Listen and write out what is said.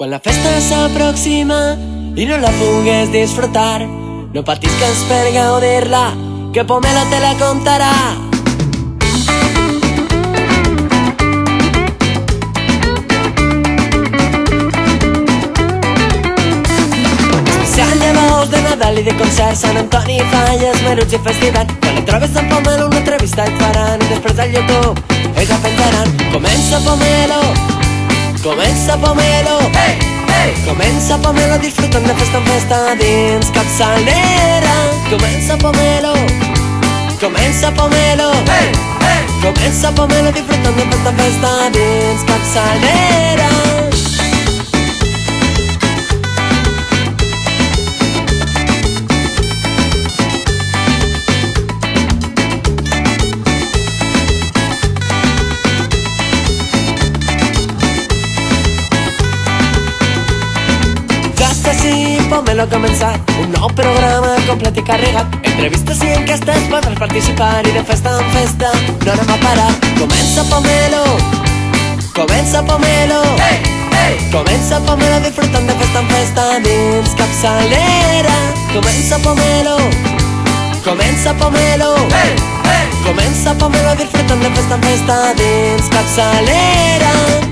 Quan la festa s'aproxima i no la pugues disfrutar, no patisques per gaudir-la, que Pomelo te la contarà. Especial de vols de Nadal i de concerts, Sant Antoni, falles, menuts i festivitat. Quan li trobes en Pomelo una entrevista et faran i després al YouTube ells la penjaran. Comença Pomelo, comença Pomelo, hey, hey. Comença Pomelo disfrutant de festa en festa dins Capçalera. Comença Pomelo, comença Pomelo, hey, hey. Comença Pomelo disfrutant de festa en festa dins Capçalera. Sí, Pomelo ha començat un nou programa complet i carregat. Entrevistes i enquestes podràs participar i de festa en festa no anem a parar. Comença Pomelo, comença Pomelo, hey, hey. Comença Pomelo disfrutant de festa en festa dins Capçalera. Comença Pomelo, comença Pomelo, hey, hey. Comença Pomelo disfrutant de festa en festa dins Capçalera.